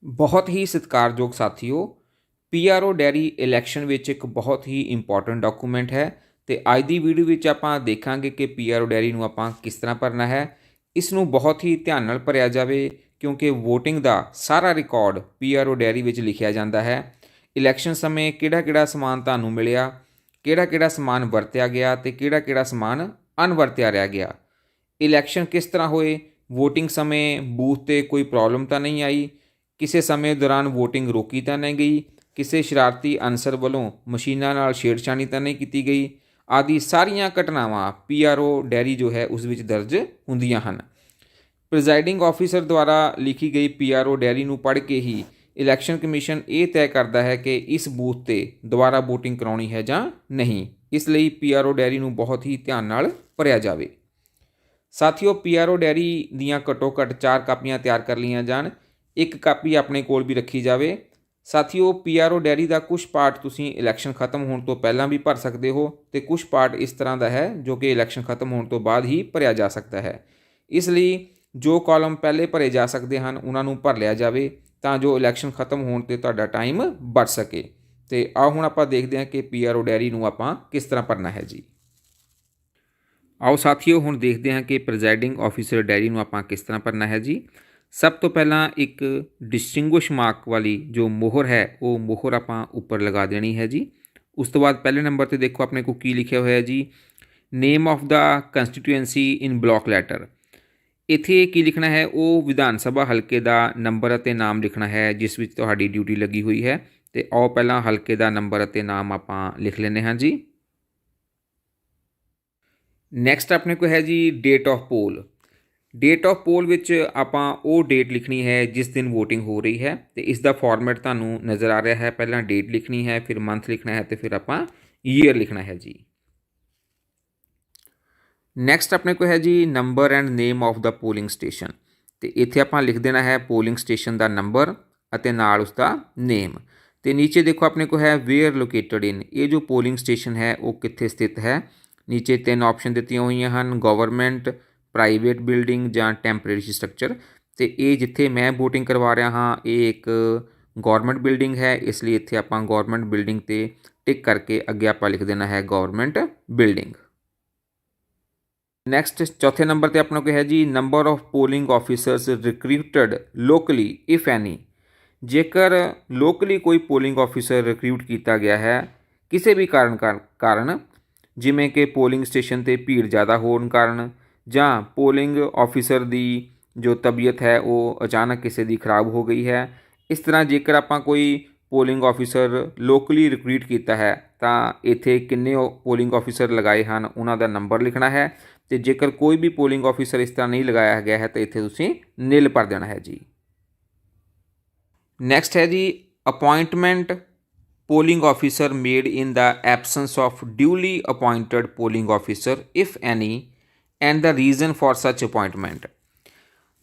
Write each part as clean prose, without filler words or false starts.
ਬਹੁਤ ਹੀ ਸਤਿਕਾਰਯੋਗ ਸਾਥੀਓ, ਪੀਆਰਓ ਡੈਰੀ ਇਲੈਕਸ਼ਨ ਵਿੱਚ ਇੱਕ ਬਹੁਤ ਹੀ ਇੰਪੋਰਟੈਂਟ ਡਾਕੂਮੈਂਟ ਹੈ ਤੇ ਅੱਜ ਦੀ ਵੀਡੀਓ ਵਿੱਚ ਆਪਾਂ ਦੇਖਾਂਗੇ ਕਿ ਪੀਆਰਓ ਡੈਰੀ ਨੂੰ ਆਪਾਂ ਕਿਸ ਤਰ੍ਹਾਂ ਭਰਨਾ ਹੈ। ਇਸ ਨੂੰ ਬਹੁਤ ਹੀ ਧਿਆਨ ਨਾਲ ਭਰਿਆ ਜਾਵੇ ਕਿਉਂਕਿ VOTING ਦਾ ਸਾਰਾ ਰਿਕਾਰਡ ਪੀਆਰਓ ਡੈਰੀ ਵਿੱਚ ਲਿਖਿਆ ਜਾਂਦਾ ਹੈ। ਇਲੈਕਸ਼ਨ ਸਮੇਂ ਕਿਹੜਾ ਸਮਾਨ ਤੁਹਾਨੂੰ ਮਿਲਿਆ, ਕਿਹੜਾ ਸਮਾਨ ਵਰਤਿਆ ਗਿਆ ਤੇ ਕਿਹੜਾ ਸਮਾਨ ਅਣਵਰਤਿਆ ਰਹਿ ਗਿਆ। ਇਲੈਕਸ਼ਨ ਕਿਸ ਤਰ੍ਹਾਂ ਹੋਏ, VOTING ਸਮੇਂ ਬੂਥ ਤੇ ਕੋਈ ਪ੍ਰੋਬਲਮ ਤਾਂ ਨਹੀਂ ਆਈ, ਕਿਸੇ ਸਮੇਂ ਦੌਰਾਨ VOTING ਰੋਕੀ ਤਾਂ ਨਹੀਂ ਗਈ, ਕਿਸੇ ਸ਼ਰਾਰਤੀ ਅਨਸਰ ਵੱਲੋਂ ਮਸ਼ੀਨਾਂ ਨਾਲ ਛੇੜਛਾਣੀ ਤਾਂ ਨਹੀਂ ਕੀਤੀ ਗਈ, ਆਦਿ ਸਾਰੀਆਂ ਘਟਨਾਵਾਂ ਪੀਆਰਓ ਡੈਰੀ ਜੋ ਹੈ ਉਸ ਵਿੱਚ ਦਰਜ ਹੁੰਦੀਆਂ ਹਨ। ਪ੍ਰੀਜ਼ਾਈਡਿੰਗ ਆਫੀਸਰ ਦੁਆਰਾ ਲਿਖੀ ਗਈ ਪੀਆਰਓ ਡੈਰੀ ਨੂੰ ਪੜ੍ਹ ਕੇ ਹੀ ਇਲੈਕਸ਼ਨ ਕਮਿਸ਼ਨ ਇਹ ਤੈਅ ਕਰਦਾ ਹੈ ਕਿ ਇਸ ਬੂਥ ਤੇ ਦੁਬਾਰਾ VOTING ਕਰਾਉਣੀ ਹੈ ਜਾਂ ਨਹੀਂ। ਇਸ ਲਈ ਪੀਆਰਓ ਡੈਰੀ ਨੂੰ ਬਹੁਤ ਹੀ ਧਿਆਨ ਨਾਲ ਭਰਿਆ ਜਾਵੇ। ਸਾਥੀਓ, ਪੀਆਰਓ ਡੈਰੀ ਦੀਆਂ ਘੱਟੋ ਘੱਟ 4 ਕਾਪੀਆਂ ਤਿਆਰ ਕਰ ਲਈਆਂ ਜਾਣ, ਇੱਕ ਕਾਪੀ ਆਪਣੇ ਕੋਲ ਵੀ ਰੱਖੀ ਜਾਵੇ। ਸਾਥੀਓ, ਪੀਆਰਓ ਡੈਰੀ ਦਾ ਕੁਝ ਪਾਰਟ ਤੁਸੀਂ ਇਲੈਕਸ਼ਨ ਖਤਮ ਹੋਣ ਤੋਂ ਪਹਿਲਾਂ ਵੀ ਭਰ ਸਕਦੇ ਹੋ ਤੇ ਕੁਝ ਪਾਰਟ ਇਸ ਤਰ੍ਹਾਂ ਦਾ ਹੈ ਜੋ ਕਿ ਇਲੈਕਸ਼ਨ ਖਤਮ ਹੋਣ ਤੋਂ ਬਾਅਦ ਹੀ ਭਰਿਆ ਜਾ ਸਕਦਾ ਹੈ। ਇਸ ਲਈ ਜੋ ਕਾਲਮ ਪਹਿਲੇ ਭਰੇ ਜਾ ਸਕਦੇ ਹਨ ਉਹਨਾਂ ਨੂੰ ਭਰ ਲਿਆ ਜਾਵੇ ਤਾਂ ਜੋ ਇਲੈਕਸ਼ਨ ਖਤਮ ਹੋਣ 'ਤੇ ਤੁਹਾਡਾ ਟਾਈਮ ਬਚ ਸਕੇ। ਤੇ ਆਓ ਹੁਣ ਆਪਾਂ ਦੇਖਦੇ ਹਾਂ ਕਿ ਪੀਆਰਓ ਡੈਰੀ ਨੂੰ ਆਪਾਂ ਕਿਸ ਤਰ੍ਹਾਂ ਭਰਨਾ ਹੈ ਜੀ। ਆਓ ਸਾਥੀਓ, ਹੁਣ ਦੇਖਦੇ ਹਾਂ ਕਿ ਪ੍ਰੀਜ਼ਾਈਡਿੰਗ ਆਫੀਸਰ ਡੈਰੀ ਨੂੰ ਆਪਾਂ ਕਿਸ ਤਰ੍ਹਾਂ ਭਰਨਾ ਹੈ ਜੀ। ਸਭ ਤੋਂ ਪਹਿਲਾਂ ਇੱਕ ਡਿਸਟਿੰਗੁਇਸ਼ ਮਾਰਕ ਵਾਲੀ ਜੋ ਮੋਹਰ ਹੈ ਉਹ ਮੋਹਰ ਆਪਾਂ ਉੱਪਰ ਲਗਾ ਦੇਣੀ ਹੈ ਜੀ। ਉਸ ਤੋਂ ਬਾਅਦ ਪਹਿਲੇ ਨੰਬਰ 'ਤੇ ਦੇਖੋ ਆਪਣੇ ਕੋਲ ਕੀ ਲਿਖਿਆ ਹੋਇਆ ਜੀ, name of the constituency in block letter. ਇੱਥੇ ਕੀ ਲਿਖਣਾ ਹੈ, ਉਹ ਵਿਧਾਨ ਸਭਾ ਹਲਕੇ ਦਾ ਨੰਬਰ ਅਤੇ ਨਾਮ ਲਿਖਣਾ ਹੈ ਜਿਸ ਵਿੱਚ ਤੁਹਾਡੀ ਡਿਊਟੀ ਲੱਗੀ ਹੋਈ ਹੈ। ਤੇ ਆਓ ਪਹਿਲਾਂ ਹਲਕੇ ਦਾ ਨੰਬਰ ਅਤੇ ਨਾਮ ਆਪਾਂ ਲਿਖ ਲੈਂਦੇ ਹਾਂ ਜੀ। ਨੈਕਸਟ ਆਪਣੇ ਕੋਲ ਹੈ ਜੀ date of poll. Date of poll ਵਿੱਚ ਆਪਾਂ ਉਹ ਡੇਟ ਲਿਖਣੀ ਹੈ ਜਿਸ ਦਿਨ VOTING ਹੋ ਰਹੀ ਹੈ ਤੇ ਇਸ ਦਾ ਫਾਰਮੈਟ ਤੁਹਾਨੂੰ ਨਜ਼ਰ ਆ ਰਿਹਾ ਹੈ। ਪਹਿਲਾਂ ਡੇਟ ਲਿਖਣੀ ਹੈ, ਫਿਰ ਮੰਥ ਲਿਖਣਾ ਹੈ ਤੇ ਫਿਰ ਆਪਾਂ ਈਅਰ ਲਿਖਣਾ ਹੈ ਜੀ। ਨੈਕਸਟ ਆਪਣੇ ਕੋਲ ਹੈ ਜੀ number and name of the polling station. ਤੇ ਇੱਥੇ ਆਪਾਂ ਲਿਖ ਦੇਣਾ ਹੈ ਪੋਲਿੰਗ ਸਟੇਸ਼ਨ ਦਾ ਨੰਬਰ ਅਤੇ ਨਾਲ ਉਸ ਦਾ ਨੇਮ। ਤੇ ਨੀਚੇ ਦੇਖੋ ਆਪਣੇ ਕੋਲ ਹੈ ਵੇਅਰ ਲੋਕੇਟਡ ਇਨ, ਇਹ ਜੋ ਪੋਲਿੰਗ ਸਟੇਸ਼ਨ ਹੈ ਉਹ ਕਿੱਥੇ ਸਥਿਤ ਹੈ। ਨੀਚੇ 3 ਆਪਸ਼ਨ ਦਿੱਤੀਆਂ ਹੋਈਆਂ ਹਨ, ਗਵਰਨਮੈਂਟ, ਪ੍ਰਾਈਵੇਟ ਬਿਲਡਿੰਗ ਜਾਂ ਟੈਂਪਰੇਰੀ ਸਟਰਕਚਰ। ਤੇ ਇਹ ਜਿੱਥੇ ਮੈਂ VOTING ਕਰਵਾ ਰਿਹਾ ਹਾਂ ਇਹ ਇੱਕ ਗਵਰਨਮੈਂਟ ਬਿਲਡਿੰਗ ਹੈ, ਇਸ ਲਈ ਇੱਥੇ ਆਪਾਂ ਗਵਰਨਮੈਂਟ ਬਿਲਡਿੰਗ 'ਤੇ ਟਿਕ ਕਰਕੇ ਅੱਗੇ ਆਪਾਂ ਲਿਖ ਦੇਣਾ ਹੈ ਗਵਰਨਮੈਂਟ ਬਿਲਡਿੰਗ। ਨੈਕਸਟ ਚੌਥੇ ਨੰਬਰ 'ਤੇ ਆਪਣਾ ਕੋਲ ਹੈ ਜੀ number of polling officers recruited locally if any. ਜੇਕਰ ਲੋਕਲੀ ਕੋਈ ਪੋਲਿੰਗ ਆਫੀਸਰ ਰਿਕਰੂਟ ਕੀਤਾ ਗਿਆ ਹੈ ਕਿਸੇ ਵੀ ਕਾਰਨ ਜਿਵੇਂ ਕਿ ਪੋਲਿੰਗ ਸਟੇਸ਼ਨ 'ਤੇ ਭੀੜ ਜ਼ਿਆਦਾ ਹੋਣ ਕਾਰਨ ਜਾਂ ਪੋਲਿੰਗ ਆਫੀਸਰ ਦੀ ਜੋ ਤਬੀਅਤ ਹੈ ਉਹ ਅਚਾਨਕ ਕਿਸੇ ਦੀ ਖਰਾਬ ਹੋ ਗਈ ਹੈ, ਇਸ ਤਰ੍ਹਾਂ ਜੇਕਰ ਆਪਾਂ ਕੋਈ ਪੋਲਿੰਗ ਆਫੀਸਰ ਲੋਕਲੀ ਰਿਕਰੂਟ ਕੀਤਾ ਹੈ ਤਾਂ ਇੱਥੇ ਕਿੰਨੇ ਪੋਲਿੰਗ ਆਫੀਸਰ ਲਗਾਏ ਹਨ ਉਹਨਾਂ ਦਾ ਨੰਬਰ ਲਿਖਣਾ ਹੈ। ਤੇ ਜੇਕਰ ਕੋਈ ਵੀ ਪੋਲਿੰਗ ਆਫੀਸਰ ਇਸ ਤਰ੍ਹਾਂ ਨਹੀਂ ਲਗਾਇਆ ਗਿਆ ਹੈ ਤਾਂ ਇੱਥੇ ਤੁਸੀਂ ਨਿਲ ਭਰ ਦੇਣਾ ਹੈ ਜੀ। ਨੈਕਸਟ ਹੈ ਜੀ appointment polling officer made in the absence of duly appointed polling officer if any and the reason for such appointment.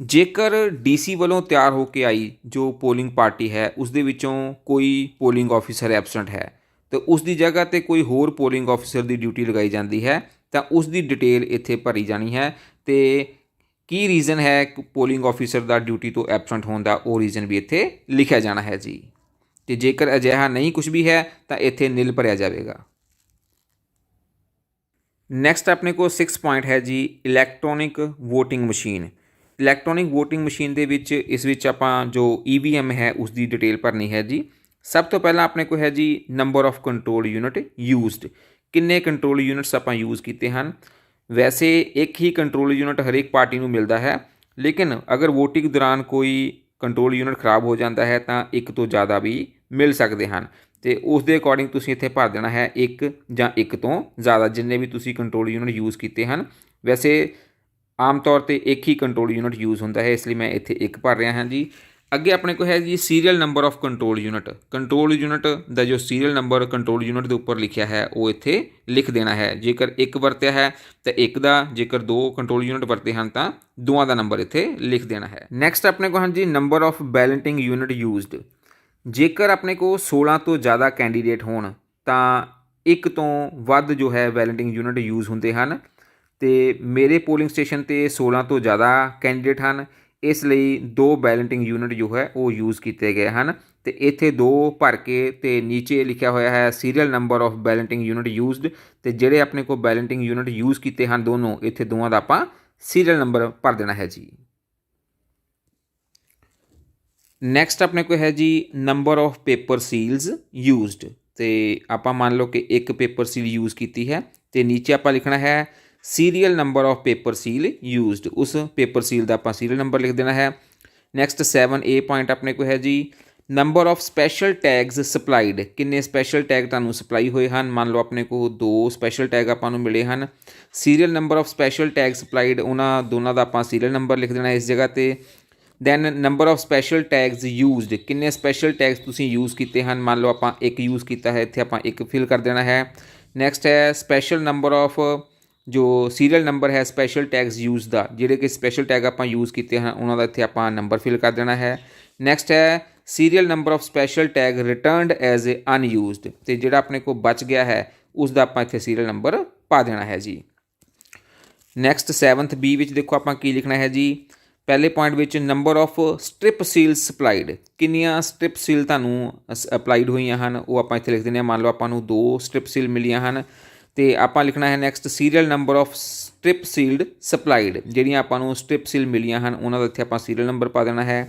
ਜੇਕਰ DC ਵੱਲੋਂ ਤਿਆਰ ਹੋ ਕੇ ਆਈ ਜੋ ਪੋਲਿੰਗ ਪਾਰਟੀ ਹੈ ਉਸ ਦੇ ਵਿੱਚੋਂ ਕੋਈ ਪੋਲਿੰਗ ਆਫੀਸਰ ਐਬਸੈਂਟ ਹੈ ਤੇ ਉਸ ਦੀ ਜਗ੍ਹਾ 'ਤੇ ਕੋਈ ਹੋਰ ਪੋਲਿੰਗ ਆਫੀਸਰ ਦੀ ਡਿਊਟੀ ਲਗਾਈ ਜਾਂਦੀ ਹੈ ਤਾਂ ਉਸ ਦੀ ਡਿਟੇਲ ਇੱਥੇ ਭਰੀ ਜਾਣੀ ਹੈ ਤੇ ਕੀ ਰੀਜ਼ਨ ਹੈ ਪੋਲਿੰਗ ਆਫੀਸਰ ਦਾ ਡਿਊਟੀ ਤੋਂ ਐਬਸੈਂਟ ਹੋਣ ਦਾ, ਉਹ ਰੀਜ਼ਨ ਵੀ ਇੱਥੇ ਲਿਖਿਆ ਜਾਣਾ ਹੈ ਜੀ। ਤੇ ਜੇਕਰ ਅਜਿਹਾ ਨਹੀਂ ਕੁਝ ਵੀ ਹੈ ਤਾਂ ਇੱਥੇ ਨਿਲ ਭਰਿਆ ਜਾਵੇਗਾ। ਨੈਕਸਟ ਆਪਣੇ ਕੋਲ 6 ਪੁਆਇੰਟ ਹੈ ਜੀ electronic VOTING machine. Electronic VOTING machine ਦੇ ਵਿੱਚ ਇਸ ਵਿੱਚ ਆਪਾਂ ਜੋ EVM ਹੈ ਉਸ ਦੀ ਡਿਟੇਲ ਭਰਨੀ ਹੈ ਜੀ। ਸਭ ਤੋਂ ਪਹਿਲਾਂ ਆਪਣੇ ਕੋਲ ਹੈ ਜੀ number of control unit used, ਕਿੰਨੇ ਕੰਟਰੋਲ ਯੂਨਿਟਸ ਆਪਾਂ ਯੂਜ਼ ਕੀਤੇ ਹਨ। ਵੈਸੇ ਇੱਕ ਹੀ ਕੰਟਰੋਲ ਯੂਨਿਟ ਹਰੇਕ ਪਾਰਟੀ ਨੂੰ ਮਿਲਦਾ ਹੈ, ਲੇਕਿਨ ਅਗਰ VOTING ਦੌਰਾਨ ਕੋਈ ਕੰਟਰੋਲ ਯੂਨਿਟ ਖਰਾਬ ਹੋ ਜਾਂਦਾ ਹੈ ਤਾਂ ਇੱਕ ਤੋਂ ਜ਼ਿਆਦਾ ਵੀ ਮਿਲ ਸਕਦੇ ਹਨ ਤੇ ਉਸ ਦੇ ਅਕੋਰਡਿੰਗ ਤੁਸੀਂ ਇੱਥੇ ਭਰ ਦੇਣਾ ਹੈ ਇੱਕ ਜਾਂ ਇੱਕ ਤੋਂ ਜ਼ਿਆਦਾ, ਜਿੰਨੇ ਵੀ ਤੁਸੀਂ ਕੰਟਰੋਲ ਯੂਨਿਟ ਯੂਜ਼ ਕੀਤੇ ਹਨ। ਵੈਸੇ ਆਮ ਤੌਰ 'ਤੇ ਇੱਕ ਹੀ ਕੰਟਰੋਲ ਯੂਨਿਟ ਯੂਜ਼ ਹੁੰਦਾ ਹੈ, ਇਸ ਲਈ ਮੈਂ ਇੱਥੇ ਇੱਕ ਭਰ ਰਿਹਾ ਹਾਂ ਜੀ। ਅੱਗੇ ਆਪਣੇ ਕੋਲ ਹੈ ਜੀ serial number of control unit. Control unit ਦਾ ਜੋ ਸੀਰੀਅਲ ਨੰਬਰ ਕੰਟਰੋਲ ਯੂਨਿਟ ਦੇ ਉੱਪਰ ਲਿਖਿਆ ਹੈ ਉਹ ਇੱਥੇ ਲਿਖ ਦੇਣਾ ਹੈ। ਜੇਕਰ ਇੱਕ ਵਰਤਿਆ ਹੈ ਤਾਂ ਇੱਕ ਦਾ, ਜੇਕਰ 2 ਕੰਟਰੋਲ ਯੂਨਿਟ ਵਰਤੇ ਹਨ ਤਾਂ ਦੋਵਾਂ ਦਾ ਨੰਬਰ ਇੱਥੇ ਲਿਖ ਦੇਣਾ ਹੈ। ਨੈਕਸਟ ਆਪਣੇ ਕੋਲ ਹਨ ਜੀ ਨੰਬਰ ਆਫ ਬੈਲਟਿੰਗ ਯੂਨਿਟ ਯੂਜ਼ਡ। ਜੇਕਰ ਆਪਣੇ ਕੋਲ 16 ਤੋਂ ਜ਼ਿਆਦਾ ਕੈਂਡੀਡੇਟ ਹੋਣ ਤਾਂ ਇੱਕ ਤੋਂ ਵੱਧ ਜੋ ਹੈ ਬੈਲਟਿੰਗ ਯੂਨਿਟ ਯੂਜ਼ ਹੁੰਦੇ ਹਨ ਤੇ ਮੇਰੇ ਪੋਲਿੰਗ ਸਟੇਸ਼ਨ 'ਤੇ 16 ਤੋਂ ਜ਼ਿਆਦਾ ਕੈਂਡੀਡੇਟ ਹਨ, इस ਲਈ 2 बैलेटिंग यूनिट जो है वो यूज़ किए गए हैं। तो इत्थे 2 भर के ते नीचे लिखा हुआ है serial number of balloting unit used. तो ਜਿਹੜੇ अपने को बैलेटिंग यूनिट यूज़ किए हैं दोनों, इत्थे दोवां दा आपां सीरीयल नंबर भर देना है जी। नैक्सट अपने को है जी number of paper seals used. तो आप मान लो कि एक पेपर सील यूज़ की है, तो नीचे आप लिखना है serial number of paper seal used. उस पेपर सील का आप सीरीयल नंबर लिख देना है। नैक्सट 7A पॉइंट अपने को है जी number of special tags supplied. किन्ने स्पैशल टैग तुहानूं सप्लाई होए हैं। मान लो अपने को 2 स्पैशल टैग आपां नूं मिले हैं। Serial number of special tag supplied उन्हां दोनों का आपां सीरीयल नंबर लिख देना इस जगह पर। Then number of special tags used, किन्ने स्पैशल टैग्स तुसीं यूज़ किए हैं। मान लो आपां एक यूज़ किया है, इत्थे आपां एक फिल कर देना है। नैक्सट है स्पैशल नंबर ऑफ जो सीरीयल नंबर है स्पैशल टैग्स यूज़ का, जिहड़े कि स्पैशल टैग आपां यूज़ किए हैं उन्हों का इत्थे आपां नंबर फिल कर देना है। नैक्सट है serial number of special tag returned as a unused, तो जिहड़ा अपने को बच गया है उसका आपां इत्थे सीरीयल नंबर पा देना है जी। नैक्सट 7th B विच देखो आपां की लिखना है जी। पहले point which number of strip seal supplied, किन्नियां स्ट्रिप सील तुहानूं अपलाइड हुई हैं वो आपां इत्थे लिख देने। मान लो आपां नूं 2 स्ट्रिप सील मिलियां हैं, तो आपां लिखना है next serial number of strip seals supplied. जिहड़ियां आपां नूं स्ट्रिप सील मिलियां हैं उन्हां दा इत्थे आपां सीरीयल नंबर पा देना है।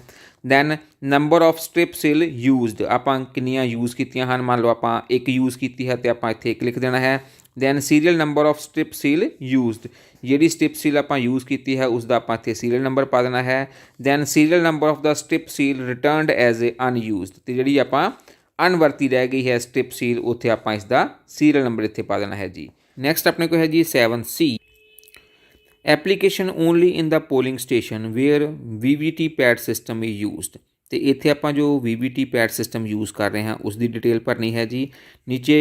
Then number of strip seal used, आपां किन्नियां यूज़ कीतियां हैं। मान लो आपां एक यूज़ की है, तो आपां इत्थे एक लिख देना है। Then serial number of strip seal used, जिहड़ी स्ट्रिप सील आपां यूज़ की है उसका आपां इत्थे सीरीयल नंबर पा देना है। Then serial number of the strip seal returned as a unused, तो जिहड़ी आपां अनवरती रह गई है स्ट्रिप सील उत्थे आपां इसका सीरीयल नंबर इत्थे पा देना है जी। नैक्सट अपने को है जी 7C application only in the polling station where VVT pad system is used. तो इत्थे आपां जो VVT पैड सिस्टम यूज़ कर रहे हैं उसकी डिटेल भरनी है जी। नीचे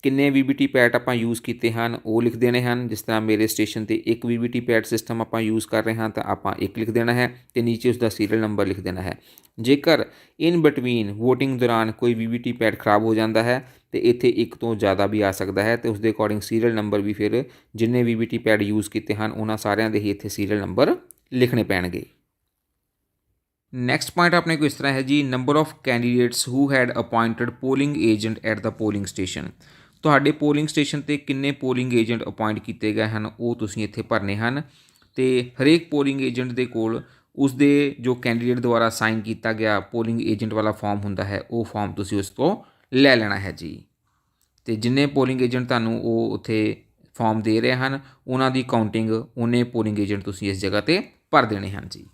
किन्ने VVT पैड आपां यूज़ किए हैं वो लिख देने हैं। जिस तरह मेरे स्टेशन पर एक VVT पैड सिस्टम आपां यूज़ कर रहे हैं तो आपां एक लिख देना है, तो नीचे उसका सीरीयल नंबर लिख देना है। जेकर इन बिटवीन वोटिंग दौरान कोई VVT पैड खराब हो जाता है तो इत्थे एक तो ज़्यादा भी आ सकता है, तो उसके अकॉर्डिंग सीरीयल नंबर भी फिर जिन्ने VVT पैड यूज़ किए हैं उन्होंने सारिਆਂ ਦੇ ही इत्थे सीरीयल नंबर लिखने पैणगे। नैक्सट पॉइंट अपने को इस तरह है जी number of candidates who had appointed polling agent at the polling station. ਤੁਹਾਡੇ पोलिंग स्टेशन ਤੇ किन्ने पोलिंग एजेंट अपॉइंट किए गए हैं वो तुसीं इत्थे भरने हैं। तो हरेक पोलिंग एजेंट के कोल उसके जो कैंडीडेट द्वारा साइन किया गया पोलिंग एजेंट वाला फॉर्म होंदा है वो फॉर्म तुसीं उस तो लै लेना है जी। तो जिन्ने पोलिंग एजेंट तुहानूं वो उत्थे फॉर्म दे रहे हैं उन्हां दी काउंटिंग उन्ने पोलिंग एजेंट तुसीं इस जगह ते भर देने हैं जी।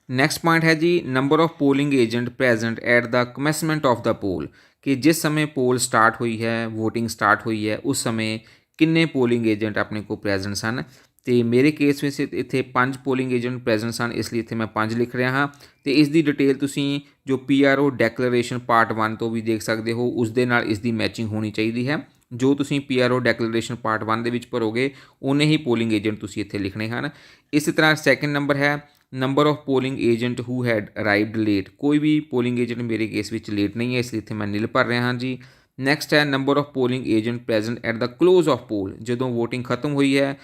नैक्सट पॉइंट है जी number of polling agent present at the commencement of the poll, कि जिस समय पोल स्टार्ट हुई है वोटिंग स्टार्ट हुई है उस समय किन्ने पोलिंग एजेंट अपने को प्रेजेंट सन। तो मेरे केस में इत्थे 5 पोलिंग एजेंट प्रेजेंट सन, इसलिए इत्थे मैं 5 लिख रहा हाँ। तो इसकी डिटेल तुसीं जो PRO डैक्लेरेशन पार्ट 1 तो भी देख सकते हो, उस दे नाल इसकी मैचिंग होनी चाहिए है। जो तुसीं PRO डैक्लेरेशन पार्ट 1 दे विच भरोगे उन्ने ही पोलिंग एजेंट तुसीं इत्थे लिखने हैं। इस तरह सैकेंड नंबर है number of polling agent who had arrived late, कोई भी पोलिंग एजेंट मेरे केस में लेट नहीं है इसलिए इत्थे मैं निल भर रहा हाँ जी। नैक्सट है number of polling agent present at the close of poll, जो वोटिंग खत्म हुई है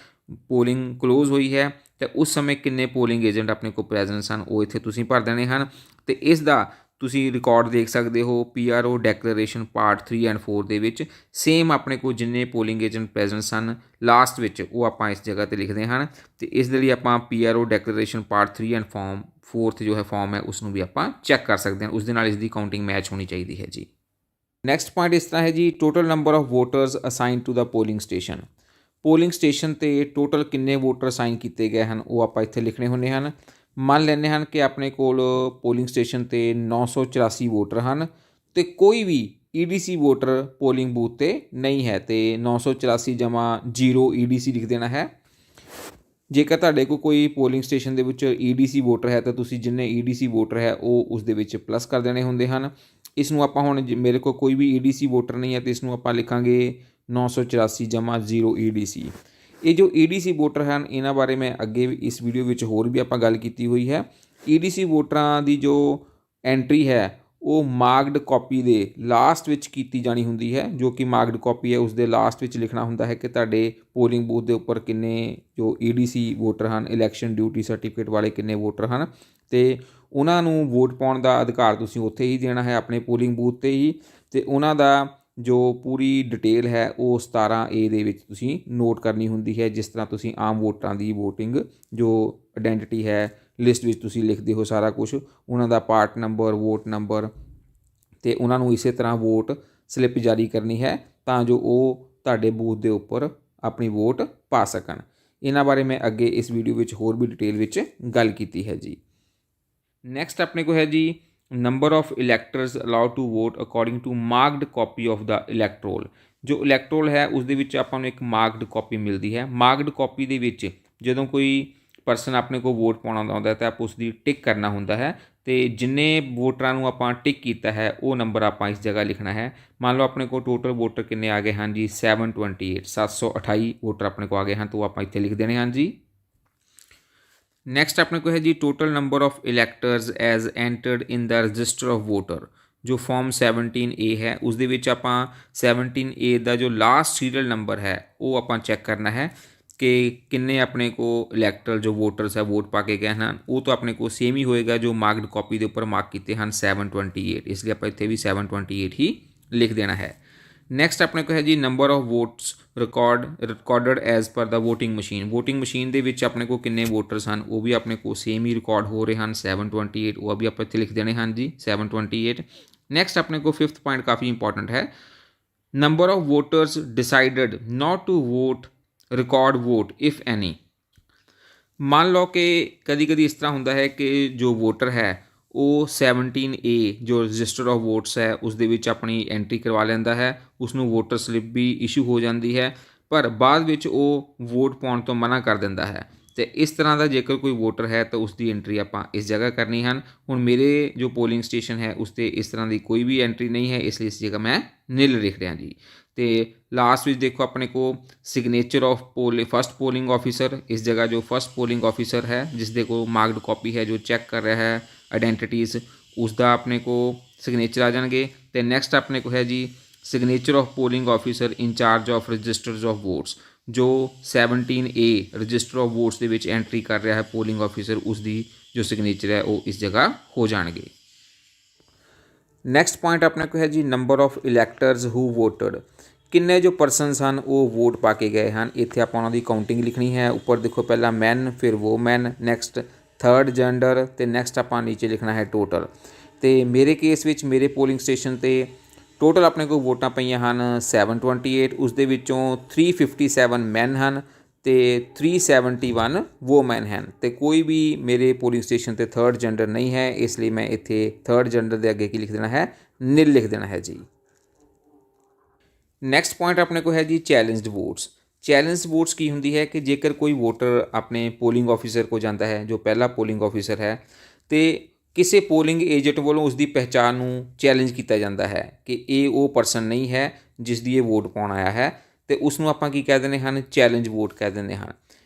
पोलिंग क्लोज हुई है तो उस समय किन्ने पोलिंग एजेंट अपने को प्रेजेंट सन वो इत्थे तुसीं भर देने हैं। तो इसका तुसीं रिकॉर्ड देख सकते हो PRO डैक्लेरेशन पार्ट 3 एंड 4 दे विच सेम अपने को जिन्ने पोलिंग एजेंट प्रेजेंट सन लास्ट विच वो आपां इस जगह ते लिखते हैं। तो इस दे लई आपां PRO declaration part 3 and form 4th जो है फॉर्म है उसनूं भी आपां चैक कर सकते हैं, उस दे नाल इसदी काउंटिंग मैच होनी चाहिए है जी। नैक्सट पॉइंट इस तरह है जी total number of voters assign to the polling station, polling station ते टोटल किन्ने वोटर असाइन किए गए हैं वो आपां इत्थे लिखने होंदे हैं। मान लेने हैं कि अपने कोल पोलिंग स्टेशन ते 984 वोटर हैं तो कोई भी EDC वोटर पोलिंग बूथ ते नहीं है, तो 984 जमा 0 EDC लिख देना है। जेकर तुहाडे कोई पोलिंग स्टेशन दे विच EDC वोटर है तो तुसीं जिन्ने EDC वोटर है वो उस दे विच प्लस कर देने होंदे हैं। इसनूं आपां हुण मेरे को कोई भी EDC वोटर नहीं है तो इसनूं आपां लिखांगे 984 जमा 0 EDC। ये जो EDC वोटर हैं इन्हां बारे मैं अगे इस वीडियो में होर भी आपां गल कीती हुई है। EDC वोटरां दी जो एंट्री है ਉਹ ਮਾਰਕਡ ਕਾਪੀ ਦੇ ਲਾਸਟ ਵਿੱਚ ਕੀਤੀ ਜਾਣੀ ਹੁੰਦੀ ਹੈ, ਜੋ ਕਿ ਮਾਰਕਡ ਕਾਪੀ ਹੈ ਉਸਦੇ ਲਾਸਟ ਵਿੱਚ ਲਿਖਣਾ ਹੁੰਦਾ ਹੈ ਕਿ ਤੁਹਾਡੇ ਪੋਲਿੰਗ ਬੂਥ ਦੇ ਉੱਪਰ ਕਿੰਨੇ ਜੋ EDC ਵੋਟਰ ਹਨ, ਇਲੈਕਸ਼ਨ ਡਿਊਟੀ ਸਰਟੀਫਿਕੇਟ ਵਾਲੇ ਕਿੰਨੇ ਵੋਟਰ ਹਨ, ਅਤੇ ਉਹਨਾਂ ਨੂੰ ਵੋਟ ਪਾਉਣ ਦਾ ਅਧਿਕਾਰ ਤੁਸੀਂ ਉੱਥੇ ਹੀ ਦੇਣਾ ਹੈ ਆਪਣੇ ਪੋਲਿੰਗ ਬੂਥ 'ਤੇ ਹੀ। ਅਤੇ ਉਹਨਾਂ ਦਾ ਜੋ ਪੂਰੀ ਡਿਟੇਲ ਹੈ ਉਹ 17A ਦੇ ਵਿੱਚ ਤੁਸੀਂ ਨੋਟ ਕਰਨੀ ਹੁੰਦੀ ਹੈ। ਜਿਸ ਤਰ੍ਹਾਂ ਤੁਸੀਂ ਆਮ ਵੋਟਰਾਂ ਦੀ ਵੋਟਿੰਗ ਜੋ ਆਇਡੈਂਟੀਟੀ ਹੈ ਲਿਸਟ ਵਿੱਚ ਤੁਸੀਂ ਲਿਖਦੇ ਹੋ ਸਾਰਾ ਕੁਛ, ਉਹਨਾਂ ਦਾ ਪਾਰਟ ਨੰਬਰ, ਵੋਟ ਨੰਬਰ, ਅਤੇ ਉਹਨਾਂ ਨੂੰ ਇਸੇ ਤਰ੍ਹਾਂ ਵੋਟ ਸਲਿੱਪ ਜਾਰੀ ਕਰਨੀ ਹੈ ਤਾਂ ਜੋ ਉਹ ਤੁਹਾਡੇ ਬੂਥ ਦੇ ਉੱਪਰ ਆਪਣੀ ਵੋਟ ਪਾ ਸਕਣ। ਇਹਨਾਂ ਬਾਰੇ ਮੈਂ ਅੱਗੇ ਇਸ ਵੀਡੀਓ ਵਿੱਚ ਹੋਰ ਵੀ ਡਿਟੇਲ ਵਿੱਚ ਗੱਲ ਕੀਤੀ ਹੈ ਜੀ। ਨੈਕਸਟ ਆਪਣੇ ਕੋਲ ਹੈ ਜੀ number of electors allowed to vote according to marked copy of the electoral. ਜੋ ਇਲੈਕਟਰੋਲ ਹੈ ਉਸ ਦੇ ਵਿੱਚ ਆਪਾਂ ਨੂੰ ਇੱਕ ਮਾਰਕਡ ਕਾਪੀ ਮਿਲਦੀ ਹੈ। ਮਾਰਕਡ ਕਾਪੀ ਦੇ ਵਿੱਚ ਜਦੋਂ ਕੋਈ ਪਰਸਨ ਆਪਣੇ ਕੋਲ ਵੋਟ ਪਾਉਣਾ ਆਉਂਦਾ ਤਾਂ ਆਪਾਂ ਉਸ ਦੀ ਟਿਕ ਕਰਨਾ ਹੁੰਦਾ ਹੈ, ਅਤੇ ਜਿੰਨੇ ਵੋਟਰਾਂ ਨੂੰ ਆਪਾਂ ਟਿਕ ਕੀਤਾ ਹੈ ਉਹ ਨੰਬਰ ਆਪਾਂ ਇਸ ਜਗ੍ਹਾ ਲਿਖਣਾ ਹੈ। ਮੰਨ ਲਓ ਆਪਣੇ ਕੋਲ ਟੋਟਲ ਵੋਟਰ ਕਿੰਨੇ ਆ ਗਏ ਹਨ ਜੀ 728 ਵੋਟਰ ਆਪਣੇ ਕੋਲ ਆ ਗਏ ਹਨ, ਤਾਂ ਉਹ ਆਪਾਂ ਇੱਥੇ ਲਿਖ ਦੇਣੇ ਹਨ ਜੀ। ਨੈਕਸਟ ਆਪਣੇ ਕੋਲ ਹੈ ਜੀ total number of electors as entered in the register of voter. ਜੋ ਫਾਰਮ 17A ਹੈ ਉਸ ਦੇ ਵਿੱਚ ਆਪਾਂ 17A ਦਾ ਜੋ ਲਾਸਟ ਸੀਰੀਅਲ ਨੰਬਰ ਹੈ ਉਹ ਆਪਾਂ ਚੈੱਕ ਕਰਨਾ ਹੈ ਕਿ ਕਿੰਨੇ ਆਪਣੇ ਕੋਲ ਇਲੈਕਟਰਲ ਜੋ ਵੋਟਰਸ ਹੈ ਵੋਟ ਪਾ ਕੇ ਗਏ ਹਨ, ਉਹ ਤਾਂ ਆਪਣੇ ਕੋਲ ਸੇਮ ਹੀ ਹੋਏਗਾ ਜੋ ਮਾਰਕਡ ਕਾਪੀ ਦੇ ਉੱਪਰ ਮਾਰਕ ਕੀਤੇ ਹਨ 728, ਇਸ ਲਈ ਆਪਾਂ ਇੱਥੇ ਵੀ 728 ਹੀ ਲਿਖ ਦੇਣਾ ਹੈ। ਨੈਕਸਟ ਆਪਣੇ ਕੋਲ ਹੈ ਜੀ number of votes recorded as per the voting machine. Voting machine ਦੇ ਵਿੱਚ ਆਪਣੇ ਕੋਲ ਕਿੰਨੇ ਵੋਟਰਸ ਹਨ ਉਹ ਵੀ ਆਪਣੇ ਕੋਲ ਸੇਮ ਹੀ ਰਿਕਾਰਡ ਹੋ ਰਹੇ ਹਨ 728, ਉਹ ਵੀ ਆਪਾਂ ਇੱਥੇ ਲਿਖ ਦੇਣੇ ਹਨ ਜੀ 728। ਨੈਕਸਟ ਆਪਣੇ ਕੋਲ 5th ਪੁਆਇੰਟ ਕਾਫੀ ਇੰਪੋਰਟੈਂਟ ਹੈ, number of voters decided not to vote record vote if any. ਮੰਨ ਲਓ ਕਿ ਕਦੀ ਕਦੀ ਇਸ ਤਰ੍ਹਾਂ ਹੁੰਦਾ ਹੈ ਕਿ ਜੋ ਵੋਟਰ ਹੈ ਉਹ 17A ਜੋ ਰਜਿਸਟਰ ਆਫ ਵੋਟਸ ਹੈ ਉਸ ਦੇ ਵਿੱਚ ਆਪਣੀ ਐਂਟਰੀ ਕਰਵਾ ਲੈਂਦਾ ਹੈ, ਉਸ ਨੂੰ ਵੋਟਰ ਸਲਿੱਪ ਵੀ ਇਸ਼ੂ ਹੋ ਜਾਂਦੀ ਹੈ, ਪਰ ਬਾਅਦ ਵਿੱਚ ਉਹ ਵੋਟ ਪਾਉਣ ਤੋਂ ਮਨਾ ਕਰ ਦਿੰਦਾ ਹੈ। ਅਤੇ ਇਸ ਤਰ੍ਹਾਂ ਦਾ ਜੇਕਰ ਕੋਈ ਵੋਟਰ ਹੈ ਤਾਂ ਉਸ ਦੀ ਐਂਟਰੀ ਆਪਾਂ ਇਸ ਜਗ੍ਹਾ ਕਰਨੀ ਹਨ। ਹੁਣ ਮੇਰੇ ਜੋ ਪੋਲਿੰਗ ਸਟੇਸ਼ਨ ਹੈ ਉਸ 'ਤੇ ਇਸ ਤਰ੍ਹਾਂ ਦੀ ਕੋਈ ਵੀ ਐਂਟਰੀ ਨਹੀਂ ਹੈ, ਇਸ ਲਈ ਇਸ ਜਗ੍ਹਾ ਮੈਂ ਨਿਲ ਲਿਖ ਰਿਹਾ ਜੀ। ਅਤੇ ਲਾਸਟ ਵਿੱਚ ਦੇਖੋ ਆਪਣੇ ਕੋਲ signature of first polling officer, ਇਸ ਜਗ੍ਹਾ ਜੋ ਫਸਟ ਪੋਲਿੰਗ ਆਫਿਸਰ ਹੈ ਜਿਸ ਦੇ ਕੋਲ ਮਾਰਕਡ ਕਾਪੀ ਹੈ ਜੋ ਚੈੱਕ ਕਰ ਰਿਹਾ ਹੈ ਆਇਡੈਂਟੀਟੀਜ਼, ਉਸ ਦਾ ਆਪਣੇ ਕੋਲ ਸਿਗਨੇਚਰ ਆ ਜਾਣਗੇ। ਅਤੇ ਨੈਕਸਟ ਆਪਣੇ ਕੋਲ ਹੈ ਜੀ signature of polling officer in charge of registers of votes. ਜੋ 17A ਰਜਿਸਟਰ ਆਫ ਵੋਟਸ ਦੇ ਵਿੱਚ ਐਂਟਰੀ ਕਰ ਰਿਹਾ ਹੈ ਪੋਲਿੰਗ ਆਫਿਸਰ, ਉਸ ਦੀ ਜੋ ਸਿਗਨੇਚਰ ਹੈ ਉਹ ਇਸ ਜਗ੍ਹਾ ਹੋ ਜਾਣਗੇ। ਨੈਕਸਟ ਪੁਆਇੰਟ ਆਪਣੇ ਕੋਲ ਹੈ ਜੀ ਨੰਬਰ ਆਫ ਇਲੈਕਟਰਸ ਹੂ ਵੋਟਡ। ਕਿੰਨੇ ਜੋ ਪਰਸਨਸ ਹਨ ਉਹ ਵੋਟ ਪਾ ਕੇ ਗਏ ਹਨ, ਇੱਥੇ ਆਪਾਂ ਉਹਨਾਂ ਦੀ ਕਾਊਂਟਿੰਗ ਲਿਖਣੀ ਹੈ। ਉੱਪਰ ਦੇਖੋ ਪਹਿਲਾਂ ਮੈਨ, ਫਿਰ ਵੋਮੈਨ, ਨੈਕਸਟ ਥਰਡ ਜੈਂਡਰ, ਅਤੇ ਨੈਕਸਟ ਆਪਾਂ ਨੀਚੇ ਲਿਖਣਾ ਹੈ ਟੋਟਲ। ਅਤੇ ਮੇਰੇ ਕੇਸ ਵਿੱਚ ਮੇਰੇ ਪੋਲਿੰਗ ਸਟੇਸ਼ਨ 'ਤੇ ਟੋਟਲ ਆਪਣੇ ਕੋਲ ਵੋਟਾਂ ਪਈਆਂ ਹਨ 728, ਉਸ ਦੇ ਵਿੱਚੋਂ 357 ਮੈਨ ਹਨ ਅਤੇ 371 ਵੋਮੈਨ ਹਨ, ਅਤੇ ਕੋਈ ਵੀ ਮੇਰੇ ਪੋਲਿੰਗ ਸਟੇਸ਼ਨ 'ਤੇ ਥਰਡ ਜੈਂਡਰ ਨਹੀਂ ਹੈ, ਇਸ ਲਈ ਮੈਂ ਇੱਥੇ ਥਰਡ ਜੈਂਡਰ ਦੇ ਅੱਗੇ ਕੀ ਲਿਖ ਦੇਣਾ ਹੈ, ਨਿਲ ਲਿਖ ਦੇਣਾ ਹੈ ਜੀ। ਨੈਕਸਟ ਪੁਆਇੰਟ ਆਪਣੇ ਕੋਲ ਹੈ ਜੀ ਚੈਲੰਜਡ ਵੋਟਸ। ਚੈਲੰਜ ਵੋਟਸ ਕੀ ਹੁੰਦੀ ਹੈ ਕਿ ਜੇਕਰ ਕੋਈ ਵੋਟਰ ਆਪਣੇ ਪੋਲਿੰਗ ਆਫਿਸਰ ਕੋਲ ਜਾਂਦਾ ਹੈ ਜੋ ਪਹਿਲਾ ਪੋਲਿੰਗ ਆਫਿਸਰ ਹੈ, ਅਤੇ ਕਿਸੇ ਪੋਲਿੰਗ ਏਜੰਟ ਵੱਲੋਂ ਉਸ ਦੀ ਪਹਿਚਾਣ ਨੂੰ ਚੈਲੰਜ ਕੀਤਾ ਜਾਂਦਾ ਹੈ ਕਿ ਇਹ ਉਹ ਪਰਸਨ ਨਹੀਂ ਹੈ ਜਿਸ ਦੀ ਇਹ ਵੋਟ ਪਾਉਣ ਆਇਆ ਹੈ, ਅਤੇ ਉਸ ਨੂੰ ਆਪਾਂ ਕੀ ਕਹਿ ਦਿੰਦੇ ਹਨ, ਚੈਲੰਜ ਵੋਟ ਕਹਿ ਦਿੰਦੇ ਹਨ।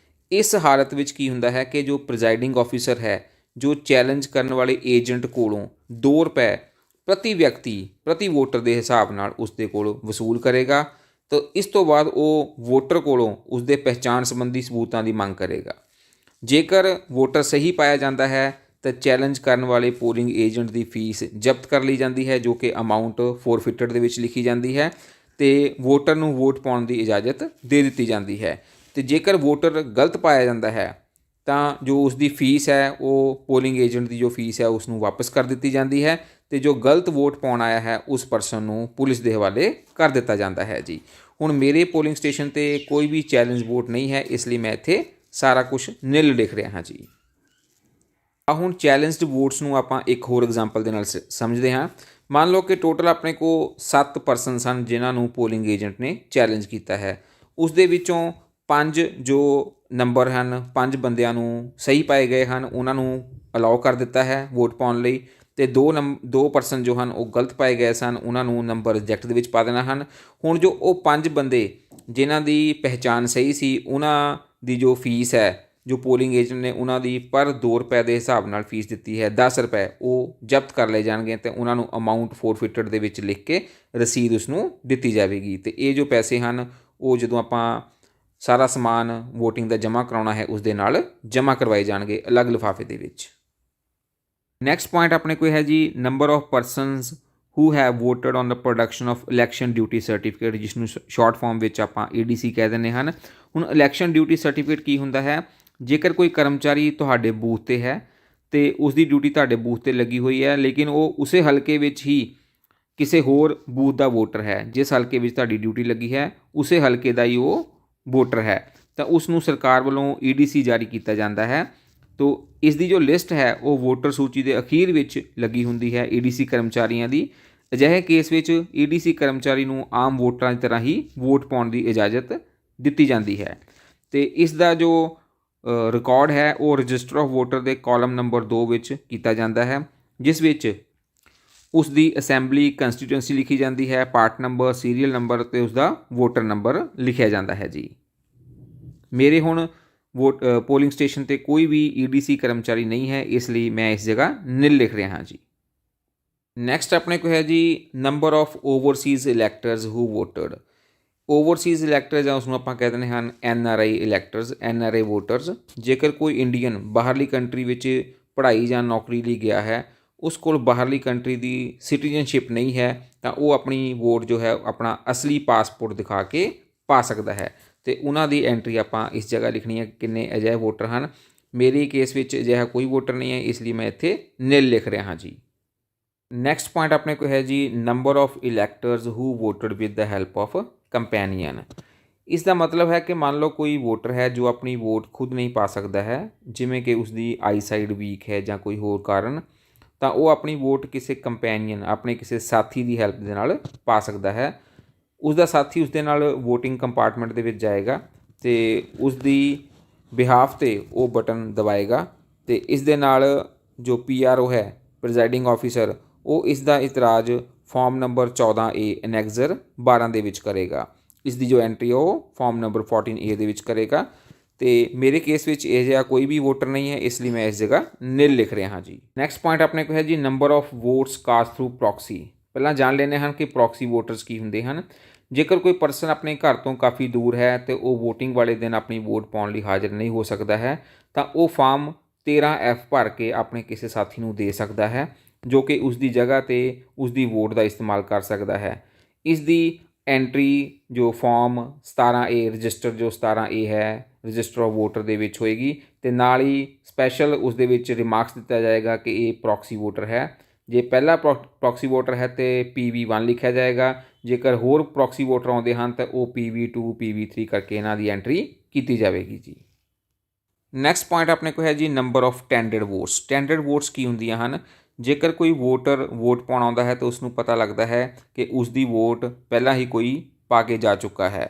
ਇਸ ਹਾਲਤ ਵਿੱਚ ਕੀ ਹੁੰਦਾ ਹੈ ਕਿ ਜੋ ਪ੍ਰੀਜ਼ਾਈਡਿੰਗ ਆਫਿਸਰ ਹੈ ਜੋ ਚੈਲੰਜ ਕਰਨ ਵਾਲੇ ਏਜੰਟ ਕੋਲੋਂ 2 ਰੁਪਏ ਪ੍ਰਤੀ ਵਿਅਕਤੀ ਪ੍ਰਤੀ ਵੋਟਰ ਦੇ ਹਿਸਾਬ ਨਾਲ ਉਸ ਦੇ ਕੋਲ ਵਸੂਲ ਕਰੇਗਾ, ਤਾਂ ਇਸ ਤੋਂ ਬਾਅਦ ਉਹ ਵੋਟਰ ਕੋਲੋਂ ਉਸ ਦੇ ਪਹਿਚਾਣ ਸੰਬੰਧੀ ਸਬੂਤਾਂ ਦੀ ਮੰਗ ਕਰੇਗਾ। ਜੇਕਰ ਵੋਟਰ ਸਹੀ ਪਾਇਆ ਜਾਂਦਾ ਹੈ ਤਾਂ ਚੈਲੰਜ ਕਰਨ ਵਾਲੇ ਪੋਲਿੰਗ ਏਜੰਟ ਦੀ ਫੀਸ ਜ਼ਬਤ ਕਰ ਲਈ ਜਾਂਦੀ ਹੈ, ਜੋ ਕਿ ਅਮਾਊਂਟ ਫੋਰਫਿਟਡ ਦੇ ਵਿੱਚ ਲਿਖੀ ਜਾਂਦੀ ਹੈ, ਅਤੇ ਵੋਟਰ ਨੂੰ ਵੋਟ ਪਾਉਣ ਦੀ ਇਜਾਜ਼ਤ ਦੇ ਦਿੱਤੀ ਜਾਂਦੀ ਹੈ। ਅਤੇ ਜੇਕਰ ਵੋਟਰ ਗਲਤ ਪਾਇਆ ਜਾਂਦਾ ਹੈ ਤਾਂ ਜੋ ਉਸ ਦੀ ਫੀਸ ਹੈ ਉਹ ਪੋਲਿੰਗ ਏਜੰਟ ਦੀ ਜੋ ਫੀਸ ਹੈ ਉਸ ਨੂੰ ਵਾਪਸ ਕਰ ਦਿੱਤੀ ਜਾਂਦੀ ਹੈ, ਅਤੇ ਜੋ ਗਲਤ ਵੋਟ ਪਾਉਣ ਆਇਆ ਹੈ ਉਸ ਪਰਸਨ ਨੂੰ ਪੁਲਿਸ ਦੇ ਹਵਾਲੇ ਕਰ ਦਿੱਤਾ ਜਾਂਦਾ ਹੈ ਜੀ। ਹੁਣ ਮੇਰੇ ਪੋਲਿੰਗ ਸਟੇਸ਼ਨ 'ਤੇ ਕੋਈ ਵੀ ਚੈਲੰਜ ਵੋਟ ਨਹੀਂ ਹੈ, ਇਸ ਲਈ ਮੈਂ ਇੱਥੇ ਸਾਰਾ ਕੁਝ ਨਿਲ ਲਿਖ ਰਿਹਾ ਹਾਂ ਜੀ। ਹੁਣ ਚੈਲੰਜਡ ਵੋਟਸ ਨੂੰ ਆਪਾਂ ਇੱਕ ਹੋਰ ਐਗਜ਼ਾਮਪਲ ਦੇ ਨਾਲ ਸਮਝਦੇ ਹਾਂ। ਮੰਨ ਲਓ ਕਿ ਟੋਟਲ ਆਪਣੇ ਕੋਲ 7 ਪਰਸਨਸ ਹਨ ਜਿਨ੍ਹਾਂ ਨੂੰ ਪੋਲਿੰਗ ਏਜੰਟ ਨੇ ਚੈਲੰਜ ਕੀਤਾ ਹੈ, ਉਸ ਦੇ ਵਿੱਚੋਂ 5 ਜੋ ਨੰਬਰ ਹਨ 5 ਬੰਦਿਆਂ ਨੂੰ ਸਹੀ ਪਾਏ ਗਏ ਹਨ, ਉਹਨਾਂ ਨੂੰ ਅਲਾਓ ਕਰ ਦਿੱਤਾ ਹੈ ਵੋਟ ਪਾਉਣ ਲਈ, ਅਤੇ 2 ਪਰਸਨ ਜੋ ਹਨ ਉਹ ਗਲਤ ਪਾਏ ਗਏ ਸਨ, ਉਹਨਾਂ ਨੂੰ ਨੰਬਰ ਰਿਜੈਕਟ ਦੇ ਵਿੱਚ ਪਾ ਦੇਣਾ ਹਨ। ਹੁਣ ਜੋ ਉਹ 5 ਬੰਦੇ ਜਿਨ੍ਹਾਂ ਦੀ ਪਹਿਚਾਣ ਸਹੀ ਸੀ ਉਹਨਾਂ ਦੀ ਜੋ ਫੀਸ ਹੈ जो पोलिंग एजेंट ने उन्होंने पर 2 रुपए के हिसाब नाल फीस दी है 10 रुपए वो जब्त कर ले जाएंगे तो उन्होंने अमाउंट फोरफिटेड के विच लिख के रसीद उसनों दी जाएगी। तो ये जो पैसे हैं वो जो आप सारा समान वोटिंग का जमा कराना है उस दे नाल जमा करवाए जाएंगे अलग लिफाफे के विच। नैक्सट पॉइंट अपने को है जी number of persons who have voted on the production of election duty certificate जिसनों शॉर्ट फॉर्म में आप EDC कह दें हैं। हुण इलैक्शन ड्यूटी सर्टिफिकेट की हुंदा है जेकर कोई कर्मचारी तुहाडे बूथ ते है तो उसकी ड्यूटी तुहाडे बूथ ते लगी हुई है लेकिन वो उस हल्के विच ही किसी होर बूथ का वोटर है जिस हल्के विच तुहाडी ड्यूटी लगी है उस हल्के का ही वो वोटर है तो उसनों सरकार वालों EDC जारी किया जाता है। तो इसकी जो लिस्ट है वो वोटर सूची के अखीर विच लगी हुंदी है EDC कर्मचारियों की। अजिहे केस विच EDC कर्मचारी नूं आम वोटरां की तरह ही वोट पाउण की इजाजत दी जाती है। तो इसका जो रिकॉर्ड है वो रजिस्टर ऑफ वोटर के कॉलम नंबर 2 विच कीता जाता है जिस विच उसकी असैंबली कंस्टीट्यूएंसी लिखी जाती है, पार्ट नंबर, सीरीयल नंबर तो उसका वोटर नंबर लिखा जाता है जी। मेरे हुण वोट पोलिंग स्टेशन पर कोई भी EDC कर्मचारी नहीं है इसलिए मैं इस जगह नील लिख रहा हाँ जी। नैक्सट अपने को है जी number of overseas electors who voted. Overseas electors या उसनों आपां कह दिंदे हैं NRI इलैक्टर्स, NRI वोटर्स। जेकर कोई इंडियन बाहरली कंट्री विच पढ़ाई या नौकरी लिए गया है उस कोल बाहरली कंट्री की सिटीजनशिप नहीं है तो वो अपनी वोट जो है अपना असली पासपोर्ट दिखा के पा सकता है। तो उन्हों की एंट्री आपां इस जगह लिखनी है किन्ने अजिहे वोटर हैं। मेरे केस विच अजिहा कोई वोटर नहीं है इसलिए मैं इत्थे नील लिख रहा हाँ जी। नैक्सट पॉइंट अपने को है जी number of electors who voted with the help of companion. इसका मतलब है कि मान लो कोई वोटर है जो अपनी वोट खुद नहीं पा सकता है जिमें कि उसकी आई साइड वीक है या कोई होर कारण तो वो अपनी वोट किसी कंपैनियन अपने किसी साथी की हैल्प के नाल पा सकता है। उसका साथी उसके नाल वोटिंग कंपार्टमेंट के विच जाएगा तो उसकी बिहाफ ते वो बटन दबाएगा तो इस दे नाल जो PRO है प्रिजाइडिंग ऑफिसर वो इसका इतराज़ फॉर्म नंबर 14A एनैक्सर 12 के विच करेगा। इसकी जो एंट्री है वो फॉर्म नंबर 14A के विच करेगा। तो मेरे केस विच यह कोई भी वोटर नहीं है इसलिए मैं इस जगह नील लिख रहा हाँ जी। नैक्सट पॉइंट अपने को है जी number of votes cast through proxy. पहला जान लेने हैं कि प्रॉक्सी वोटर्स की होंगे हैं। जेकर कोई परसन अपने घर तो काफ़ी दूर है तो वह वोटिंग वाले दिन अपनी वोट पाने लिए हाजिर नहीं हो सकता है तो वह फॉर्म 13F भर के अपने किसी साथी को दे सकता है जो कि उसकी जगह पर उसकी वोट का इस्तेमाल कर सकता है। इसकी एंट्री जो फॉर्म 17A रजिस्टर जो 17A है रजिस्टर ऑफ वोटर दे विच होएगी तो नाल ही स्पैशल उस दे विच रिमार्क्स दिता जाएगा कि ये प्रॉक्सी वोटर है। जे पहला प्रॉक्सी वोटर है तो PV1 लिखा जाएगा, जेकर होर प्रॉक्सी वोटर आते हैं तो वो PV2 PV3 करके इन्हां दी एंट्री की जाएगी जी। नैक्सट पॉइंट अपने को है जी number of tendered votes. Tendered votes की होंदियां हैं जेकर कोई वोटर वोट पाउण आउंदा है तो उसनूं पता लगता है कि उसकी वोट पहला ही कोई पा के जा चुका है।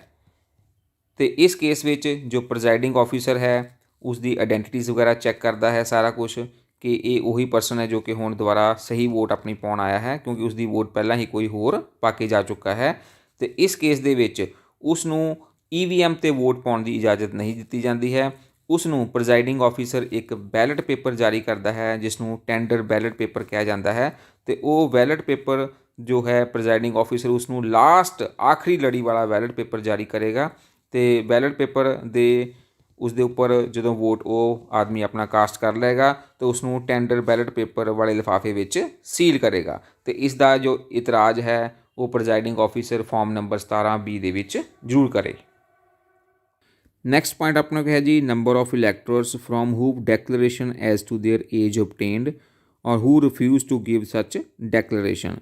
तो इस केस विच जो प्रिजाइडिंग ऑफिसर है उसकी आइडेंटिटीज़ वगैरह चैक करता है सारा कुछ कि ये वही परसन है जो कि हुण दोबारा सही वोट अपनी पाउण आया है क्योंकि उसकी वोट पहला ही कोई होर पा के जा चुका है। तो इस केस दे विच उसनूं EVM ते वोट पाउण की इजाजत नहीं दी जाती है। उसनूं प्रिजाइडिंग ऑफिसर एक बैलेट पेपर जारी करता है जिसनूं टेंडर बैलेट पेपर कहा जाता है। तो वो बैलेट पेपर जो है प्रिजाइडिंग ऑफिसर उसनूं लास्ट आखिरी लड़ी वाला बैलेट पेपर जारी करेगा। तो बैलेट पेपर दे उसके उपर जो वोट वो आदमी अपना कास्ट कर लेगा तो उसनूं टेंडर बैलेट पेपर वाले लिफाफे विच सील करेगा। तो इसका जो इतराज़ है वो presiding officer form number 17B दे विच जरूर करे। नैक्सट पॉइंट अपने को है जी number of electors from who declaration as to their age obtained or who refuse to give such declaration.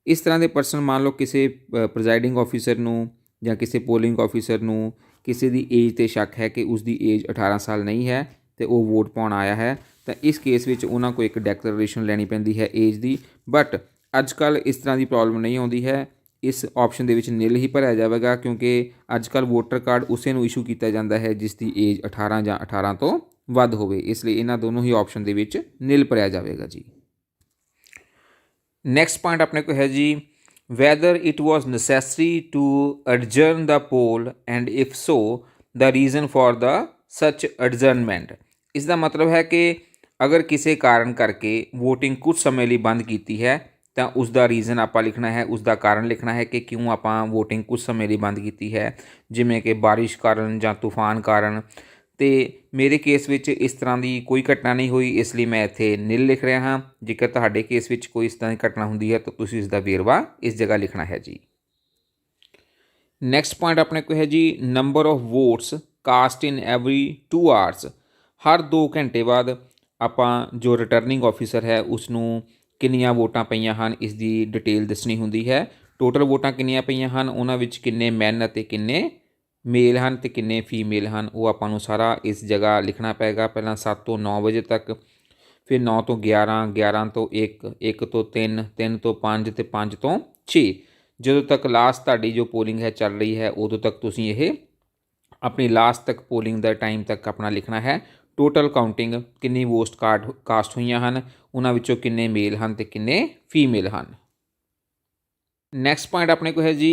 इस तरह के परसन मान लो किसी प्रिजाइडिंग ऑफिसर नूं या किसी पोलिंग ऑफिसर नूं किसी की एज ते शक है कि उसकी एज 18 साल नहीं है तो वो वोट पाउण आया है तो इस केस विच उन्हां को एक डैक्लेरेशन लैनी पैंदी है एज की। बट अजकल इस तरह की प्रॉब्लम नहीं आउंदी है, इस ऑप्शन दे विच नील ही भरिया जाएगा क्योंकि अजकल वोटर कार्ड उसे नूं इशू किया जाता है जिसकी एज 18 या 18 तो वध होवे, इसलिए इन्हां दोनों ही ऑप्शन दे विच नील भरिया जाएगा जी। नैक्सट पॉइंट अपने को है जी whether it was necessary to adjourn the poll and if so the reason for the such adjournment. इसका मतलब है कि अगर किसी कारण करके वोटिंग कुछ समय लिए बंद की है तो उसका रीज़न आप लिखना है, उसका कारण लिखना है कि क्यों आप वोटिंग कुछ समय लिए बंद की है, जिमें कि बारिश कारण या तूफान कारण। तो मेरे केस में इस तरह की कोई घटना नहीं हुई, इसलिए मैं इत्थे नील लिख रहा हाँ। जेकर तुहाडे केस में कोई इस तरह की घटना होंदी है तो तुसीं इसका वेरवा इस जगह लिखना है जी। नैक्सट पॉइंट अपने को है जी number of votes cast in every 2 hours. हर 2 घंटे बाद ਆਪਾਂ जो रिटर्निंग ऑफिसर है उसनों किन्नियां वोटां पईयां ਹਨ इसकी डिटेल दसनी होंदी है। टोटल वोटां किन्नियां पईयां ਹਨ, ਉਹਨਾਂ ਵਿੱਚ किन्ने मैन ਅਤੇ किन्ने मेल हैं तो किन्ने फीमेल हैं, वो ਆਪਾਂ ਨੂੰ सारा इस जगह लिखना पेगा। पहला 7 ਤੋਂ 9 बजे तक, फिर 9 ਤੋਂ 11, 11 ਤੋਂ 1, 1 ਤੋਂ 3, 3 ਤੋਂ 5 ਤੇ 5 ਤੋਂ 6। ਜਦੋਂ तक लास्ट ਤੁਹਾਡੀ जो पोलिंग है चल रही है उदों तक ਤੁਸੀਂ ਇਹ अपनी लास्ट तक पोलिंग का टाइम तक अपना लिखना है। टोटल काउंटिंग किन्नी वोट कास्ट हुई हैं, उन्हां विचों किन्ने मेल हैं तो किन्ने फीमेल हैं। नैक्सट पॉइंट अपने को है जी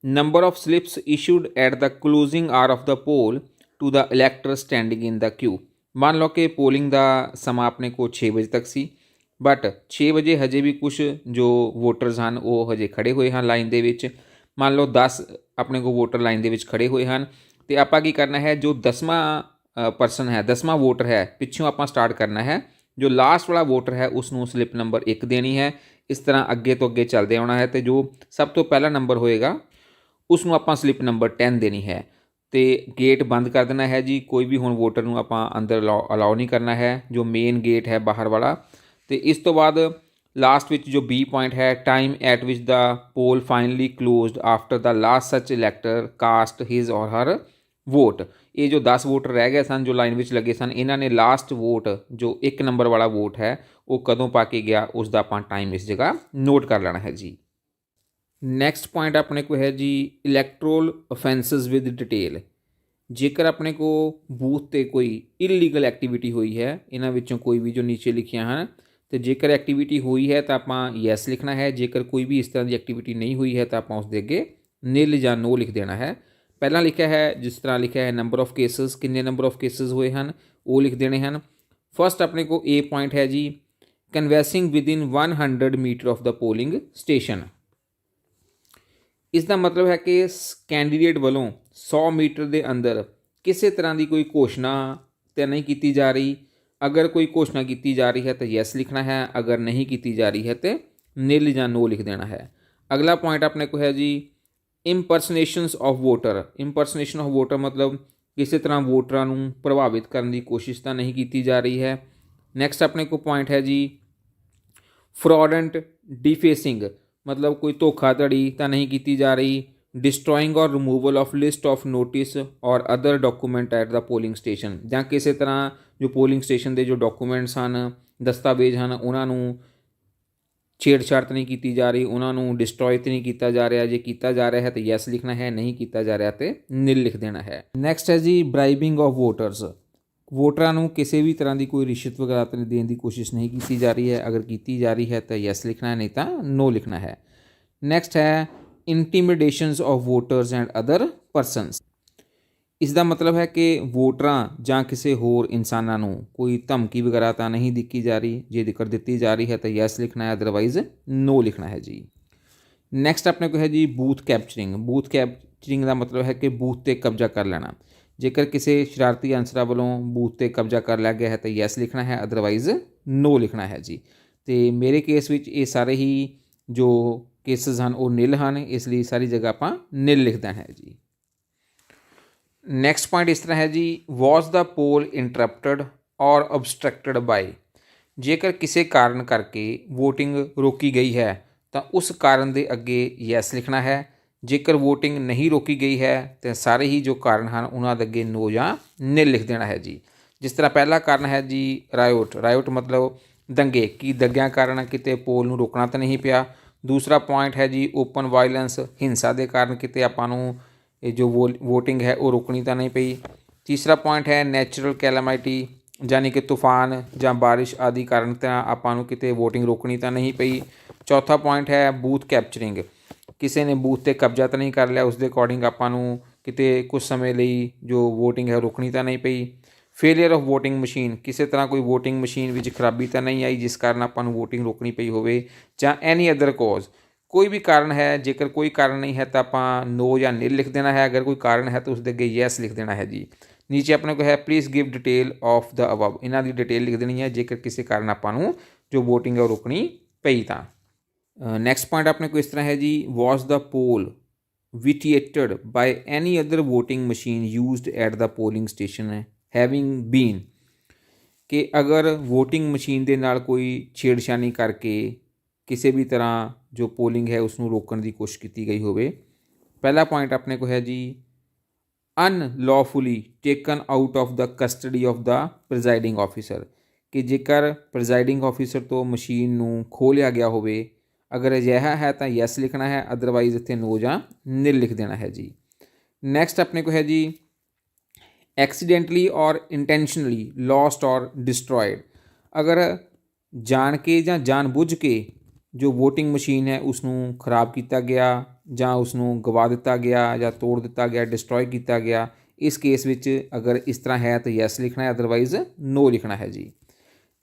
number of slips issued at the closing hour of the poll to the elector standing in the queue. मान लो कि पोलिंग का समा अपने को 6 बजे तक सी, बट 6 बजे हजे भी कुछ जो वोटर्स हैं वो हजे खड़े हुए हैं लाइन दे विच। मान लो 10 अपने को वोटर लाइन दे विच खड़े हुए हैं, तो आपां की करना है जो 10वां परसन है, 10वां वोटर है, पिछों आपां स्टार्ट करना है। जो लास्ट वाला वोटर है उसनों स्लिप नंबर 1 देनी है। इस तरह अगे तो अगे चलते आना है, तो जो सब तो पहला नंबर होएगा उसनों आपां स्लिप नंबर 10 देनी है। तो गेट बंद कर देना है जी, कोई भी हुण वोटर नूं आपां अंदर अलाउ नहीं करना है, जो मेन गेट है बाहर वाला। तो इस तो बाद लास्ट विच जो बी पॉइंट है time at which the poll finally closed after the last such elector cast his or her vote. ये जो 10 वोटर रह गए सन जो लाइन विच लगे सन, इन्हां ने लास्ट वोट जो 1 नंबर वाला वोट है वो कदों पा के गया उसका आपां टाइम इस जगह नोट कर लेना है जी। नैक्सट पॉइंट अपने को है जी इलैक्ट्रोल ऑफेंसिस विद डिटेल। जेकर अपने को बूथ ते कोई इलीगल एक्टिविटी हुई है, इन्हां विचों कोई भी जो नीचे लिखियां हैं, तो जेकर एक्टिविटी हुई है तो आपां यस लिखना है। जेकर कोई भी इस तरह की एक्टिविटी नहीं हुई है तो आपां उस दे अगे निल या नो लिख देना है। पहला लिखा है जिस तरह लिखा है नंबर ऑफ केसेस, किन्ने नंबर ऑफ केसेस हुए हैं वो लिख देने हैं। फर्स्ट अपने को ए पॉइंट है जी canvassing within 100 metre of the polling station. इसका मतलब है कि कैंडीडेट वालों 100 मीटर के अंदर किसी तरह की कोई घोषणा तो नहीं की जा रही। अगर कोई घोषणा की जा रही है तो यस लिखना है, अगर नहीं की जा रही है तो निल या नो लिख देना है। अगला पॉइंट अपने को है जी इंपरसनेशनस ऑफ वोटर। इंपरसनेशन ऑफ वोटर मतलब किसी तरह वोटरां नूं प्रभावित करने की कोशिश तो नहीं की जा रही है। नैक्सट अपने को पॉइंट है जी फ्रॉडेंट डिफेसिंग, मतलब कोई धोखाधड़ी तो नहीं की जा रही। Destroying or removal of list of notice or other document at the polling station, ਜਾਂ किसी तरह जो पोलिंग स्टेशन के जो डॉकूमेंट्स हैं दस्तावेज हैं उन्होंने छेड़छाड़ तो नहीं की जा रही, उन्होंने डिस्ट्रॉय तो नहीं किया जा रहा। जे किया जा रहा है तो यस लिखना है, नहीं किया जा रहा तो निल लिख देना है। नैक्सट है जी ब्राइबिंग ऑफ वोटर्स। वोटरां नूं किसी भी तरह की कोई रिश्वत वगैरह तो देने की कोशिश नहीं की जा रही है, अगर की जा रही है तो यस लिखना है, नहीं तो नो लिखना है। नैक्सट है intimidations of voters and other persons. इसका मतलब है कि वोटरां जां किसी होर इंसानां नूं कोई धमकी वगैरह तो नहीं दी जा रही। जे जिक्र दी जा रही है तो यस लिखना है, अदरवाइज़ नो लिखना है जी। नैक्सट अपने को है जी बूथ कैप्चरिंग। बूथ कैप्चरिंग का मतलब है कि बूथ पर कब्जा कर लेना। जेकर किसी शरारती अंसरां वालों बूथ पर कब्जा कर लिया गया है तो यस लिखना है, अदरवाइज़ नो लिखना है जी। तो मेरे केस में ये सारे ही जो केसेस हैं वो निल हैं, इसलिए सारी जगह आपां निल लिखना है जी। नैक्सट पॉइंट इस तरह है जी वॉज द पोल इंटरप्टेड और ऑब्स्ट्रक्टेड बाय। जेकर किसी कारण करके वोटिंग रोकी गई है तो उस कारण के अगे यस लिखना है। जेकर वोटिंग नहीं रोकी गई है तो सारे ही जो कारण हैं उन्होंने अगे नो या निल लिख देना है जी। जिस तरह पहला कारण है जी रायोट। रायोट मतलब दंगे, कि दंगिਆਂ कारण किते पोल नूं रोकना तो नहीं पिया। दूसरा पॉइंट है जी ओपन वायलेंस, हिंसा के कारण किते आपां नूं जो वोटिंग है वो रोकनी तो नहीं पई। तीसरा पॉइंट है नैचुरल कैलामिटी, यानी कि तूफान या बारिश आदि कारण तो आपां नूं किते वोटिंग रोकनी तो नहीं पई। चौथा पॉइंट है बूथ कैप्चरिंग, किसी ने बूथ पर कब्जा तो नहीं कर लिया, उसके अकॉर्डिंग आपां नूं किते कुछ समय ਲਈ जो वोटिंग है रोकनी तो नहीं पई। फेलियर ऑफ वोटिंग मशीन, किसी तरह कोई वोटिंग मशीन विच खराबी तो नहीं आई जिस कारण आपां नूं वोटिंग रोकनी पई होवे, जां एनी अदर कॉज, कोई भी कारण है। जेकर कोई कारण नहीं है तो आपां नो या नील लिख देना है, अगर कोई कारण है तो उसके अगे यस लिख देना है जी। नीचे अपने को है please give detail of the above, इन्हां दी डिटेल लिख देनी है जेकर किसी कारण आपां नूं जो वोटिंग है रोकनी पई तां। नैक्सट पॉइंट अपने को इस तरह है जी, was the poll vitiated by any other voting machine used at the polling station having been, कि अगर वोटिंग मशीन के नाल कोई छेड़छानी करके किसी भी तरह जो पोलिंग है उसनों रोकने की कोशिश की गई होवे। पहला पॉइंट अपने को है जी, unlawfully taken out of the custody of the presiding officer, कि जेकर प्रिजाइडिंग ऑफिसर तो मशीन नूं खो लिया गया होवे, अगर अजिहा है तो यस लिखना है, अदरवाइज इत्थे नो जां निल लिख देना है जी। नैक्सट अपने को है जी, एक्सीडेंटली और इंटेंशनली लॉस्ट और डिस्ट्रॉयड, अगर जान के या जानबूझ के जो वोटिंग मशीन है उसनों खराब किया गया ਜਾਂ ਉਸਨੂੰ ਗਵਾ ਦਿੱਤਾ ਗਿਆ ਜਾਂ ਤੋੜ ਦਿੱਤਾ ਗਿਆ, डिस्ट्रॉय किया गया, इस केस विच अगर इस तरह है तो यस लिखना है, अदरवाइज़ नो लिखना है जी।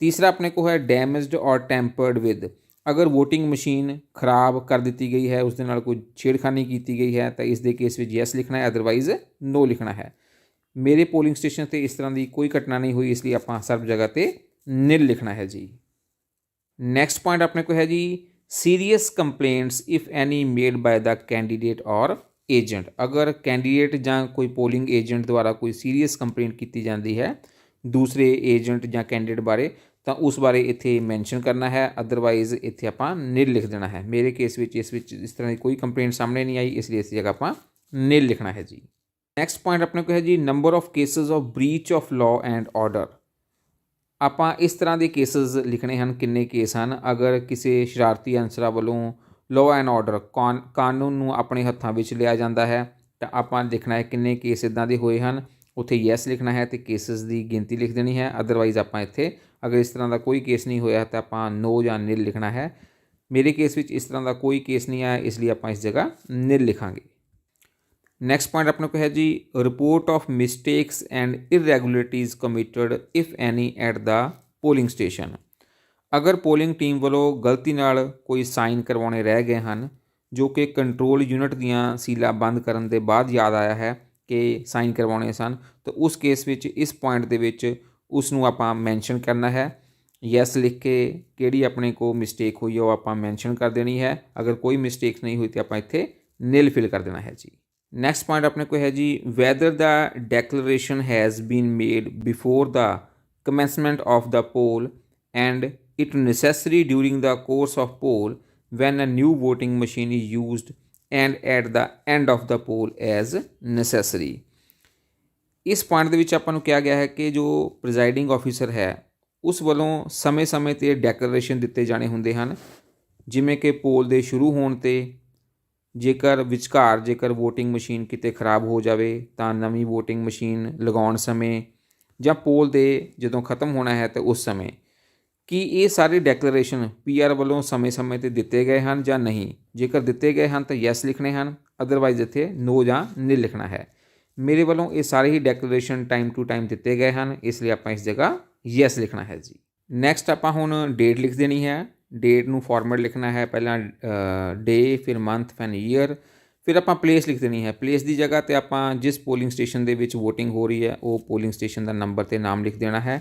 तीसरा अपने को है डैमेज्ड और टैंपर्ड विद, अगर वोटिंग मशीन खराब कर दी गई है, उस दे नाल कोई छेड़खानी की गई है तो इस दे केस विच यस लिखना है, अदरवाइज़ नो लिखना है। मेरे पोलिंग स्टेशन पर इस तरह की कोई घटना नहीं हुई, इसलिए आप सब जगह पर निल लिखना है जी। नैक्सट पॉइंट अपने को है जी, serious complaints if any made by the candidate or agent, अगर कैंडीडेट ਜਾਂ कोई पोलिंग एजेंट द्वारा कोई सीरीयस कंप्लेंट की जाती है दूसरे एजेंट ਜਾਂ कैंडीडेट बारे, तो उस बारे इत्थे मैंशन करना है, अदरवाइज़ इत्थे आपां निल लिख देना है। मेरे केस विच इस तरह की कोई कंप्लेंट सामने नहीं आई, इसलिए इस जगह आपां निल लिखना है जी। नैक्सट पॉइंट अपने को है जी, number of cases of breach of law and order, ਆਪਾਂ इस तरह के केसेस लिखने हैं, किन्ने केस हैं, अगर किसी शरारती अनसरां वालों लॉ एंड ऑर्डर कानून नूं अपने हत्थां विच लिया जाता है तो आपां लिखना है किन्ने केस इदां दे होए हैं, उत्थे यस लिखना है तो केसेस की गिनती लिख देनी है, अदरवाइज़ आपां इत्थे अगर इस तरह का कोई केस नहीं होया तो आपां नो या निल लिखना है। मेरे केस विच इस तरह का कोई केस नहीं आया, इसलिए आपां इस जगह निल लिखांगे। नैक्सट पॉइंट अपने को है जी, report of mistakes and irregularities committed if any at the polling station, अगर पोलिंग टीम वालों गलती नाल कोई साइन करवाने रह गए हैं जो कि कंट्रोल यूनिट दियां सीलां बंद करन दे बाद याद आया है कि साइन करवाने सन, तो उस केस विच इस पॉइंट दे विच उसनूं आपां मैंशन करना है, यस लिख के किहड़ी अपने को मिसटेक हुई है वो आपां मैंशन कर देनी है, अगर कोई मिसटेक नहीं हुई तो आपां इत्थे निल फिल कर देना है जी। नैक्सट पॉइंट अपने को है जी, whether the declaration has been made before the commencement of the poll and it necessary during the course of poll when a new voting machine is used and at the end of the poll as necessary. इस point के आपां नूं कहा गया है कि जो presiding officer है उस वालों समय समय ते डैक्लरेशन दिते जाने हुंदे हन, जिवें कि पोल दे शुरू होण ते, जेकर विचकार जेकर वोटिंग मशीन किते खराब हो जाए तो नवी वोटिंग मशीन लगाउण समय ਜਾਂ पोल दे जदों खत्म होना है तो उस समय, कि ये सारे डैक्लरेशन PR वालों समय समय ते दिते गए हैं या नहीं, जेकर दिते गए हैं तो यस लिखने हैं, अदरवाइज इत्थे नो या निल लिखना है। मेरे वालों ये सारे ही डैक्लरेशन टाइम टू टाइम दिते गए हैं, इसलिए आपां इस जगह यस लिखना है जी। नैक्सट आपां हुण डेट लिख देनी है, डेट नूं फॉर्मेट लिखना है, पहला डे फिर मंथ फिर ईयर, फिर आपां प्लेस लिख देनी है। प्लेस की जगह तो आपां जिस पोलिंग स्टेशन के विच वोटिंग हो रही है वो पोलिंग स्टेशन का नंबर तो नाम लिख देना है।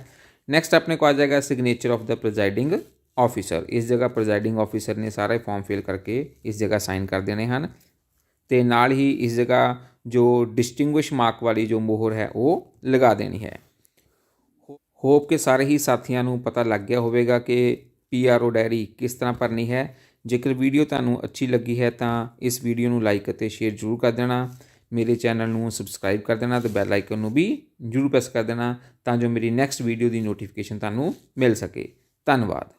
नैक्सट अपने को आ जाएगा signature of the presiding officer, इस जगह प्रिजाइडिंग ऑफिसर ने सारा फॉर्म फिल करके इस जगह साइन कर देने हैं, तो नाल ही इस जगह जो डिस्टिंग्विश मार्क वाली जो मोहर है वो लगा देनी है। होप के सारे ही साथियों को पता लग गया होगा कि PRO डायरी किस तरह भरनी है। जेकर वीडियो तुहानूं अच्छी लगी है तो इस वीडियो को लाइक और शेयर जरूर कर देना, मेरे चैनल को सबसक्राइब कर देना तो बैल आइकन को भी जरूर प्रेस कर देना, तो जो मेरी नैक्सट वीडियो की नोटिफिकेशन तुहानूं मिल सके। धन्यवाद।